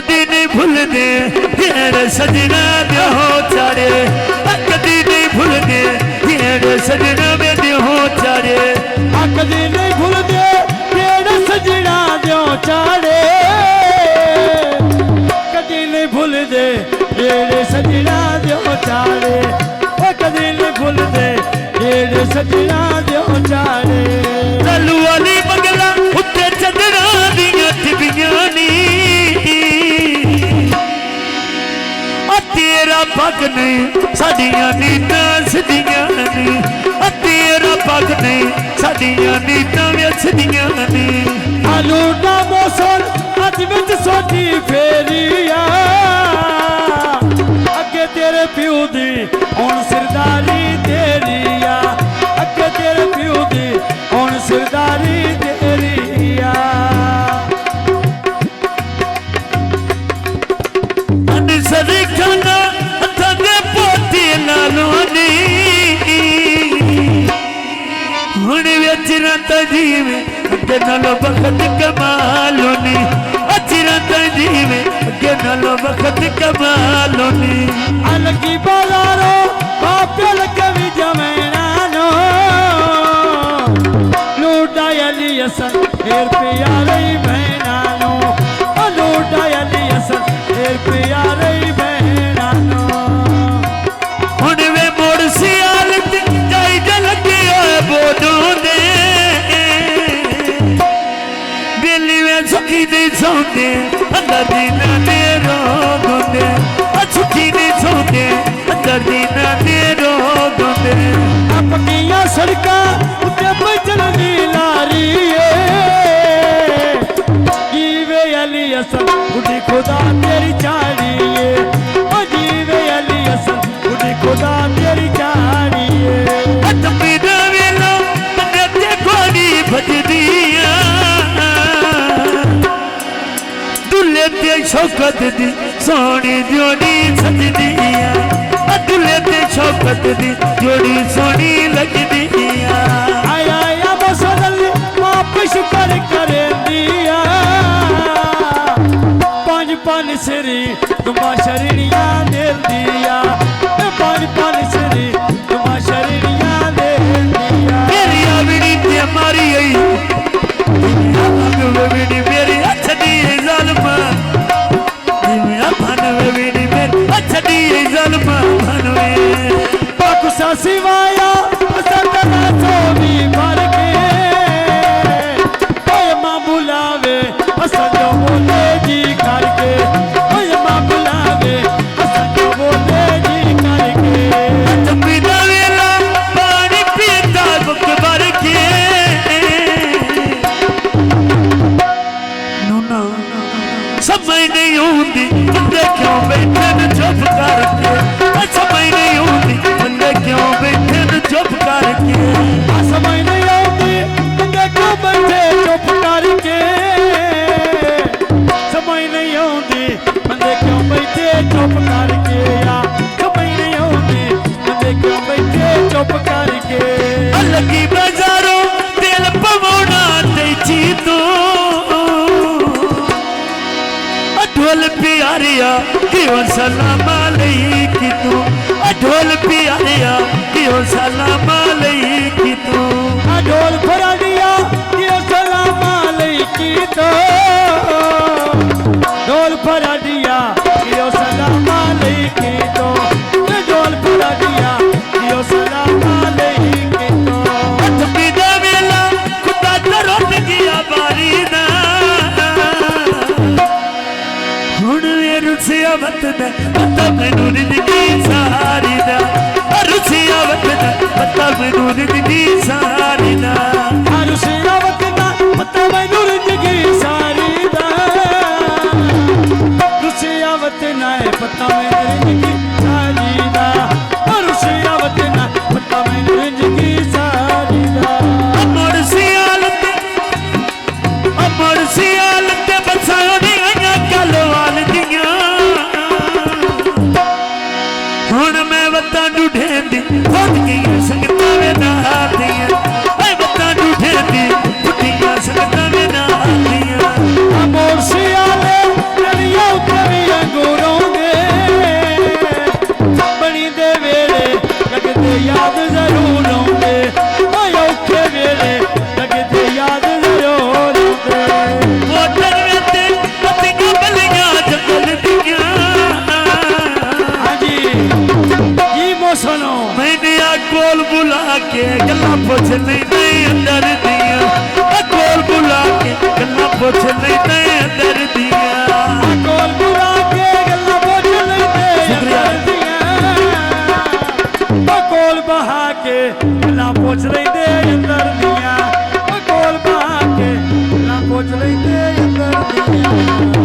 कदी नहीं भूलते तेरे सजना दे हो चारे, कदी नहीं भूलते तेरे सजना में दे हो चारे, कदी नहीं भूलते तेरे सजना दे हो चारे, कदी नहीं भूलते तेरे सजना दे हो चारे, कदी नहीं भूलते तेरे सजना दे हो चारे। लालू वाली बगला उत्ते चंदरा दिया टिबियां नी, तेरा पग नहीं साडियां नीतां सदियां नी, तेरा पग नहीं साडियां नीतां व्यसदियां नी। आलू दा मौसम अज विच सोची फेरिया, अगे तेरे प्यू दी हुण सिरदारी तेरिया, अगे तेरे प्यू दी हुण सिरदारी तेरिया। सरीखाना थगे पोती लालों नी, हुण अचरा तजीवे अगे नालों वक्त कमालों नी, अचरा तजीवे अगे नालों वक्त कमालों नी। अलगी बाजारो बापे लगे जमेना नो, लूटा अली हसन हेर प्यारे बहना नो, लूटा अली हसन हेर प्यारे बहना नो। हुण वे मोड़ सियाल जाई जलगे बोडों दे, बेली में सुखी नहीं सौंदे अंदर दीना दे रोगोंदे, सुखी नहीं सौंदे अंदर दीना दे रोगोंदे। पक्कियां सड़कां उत्ते बजन दी लारी जीवे अली हसन बुढ़ी खुदा तेरी चाड़ी, जीवे अली हसन बुढ़ी खुदा तेरी चाड़ी। तपीदा वेला बंदे ते गोली बजदियां, दुल्ले ते शौकत दी सोनी जोड़ी सजदियां, दुल्ले ते शौकत दी जोड़ी सोनी लगदियां। आया आया मसदल माप शुक्र करे दिया, पांच पांच श्री तुमा शरणिया दे दिया, पांच पांच श्री तुमा शरणिया दे दिया। मेरी आविड़ी ते हमारी आई आविड़ी मेरी अच्छी जालमा, भानवे मेरी मेरी अच्छी जालमा भानवे। पाकुसा सिवाया सतना तो भी भर के, मां बुलावे असंजो बोले जी करके, मां बुलावे असंजो बोले जी करके। तपीदा वेला पानी पीता बुक भर के, नूना समझ नहीं होती बंदे क्यों बैठे न चुप करके, समझ नहीं होती बंदे क्यों बैठे न चुप करके, समझ नहीं आती बंदे क्यों बैठे चुप करके, समझ नहीं आती बंदे क्यों बैठे चुप करके, समझ नहीं आती बंदे क्यों बैठे चुप करके। लगी बाजारों तेल पवोना तेजी तो, ढोल प्यारिया क्यों सलाम अलैकी तू, ढोल प्यारिया क्यों सलाम अलैकी तू, ढोल फराडिया क्यों सलाम अलैकी तो, ढोल फराडिया क्यों सलाम अलैकी तो, ढोल फराडिया क्यों सलाम अलैकी तो। तपीदा वेला खुदा दरोट गया बारी ना, हुण वे रुसिया वतन पता मैनू जिंदगी सारी दा, रुसिया वतन पता मैनू जिंदगी सारी दा, रुसिया वतन पता मैनू जिंदगी सारी दा, रुसिया वतन पता मैनू जिंदगी सारी दा, रुसिया वतन पता मैनू जिंदगी सारी दा। अमर सियाल ते बसानी आया गलवाल दियां, हुण मैं वतां ढूंढेंदी खुद की संगतां वे नाल दियां, कोल बुला के गल्ला पुछ लेंदे अंदर दियां कोल बुला के गल्ला पुछ लेंदे अंदर दियां कोल बुला के गल्ला पुछ लेंदे अंदर दियां कोल बहा के गल्ला पुछ लेंदे अंदर दियां कोल बहा के गल्ला पुछ लेंदे अंदर दियां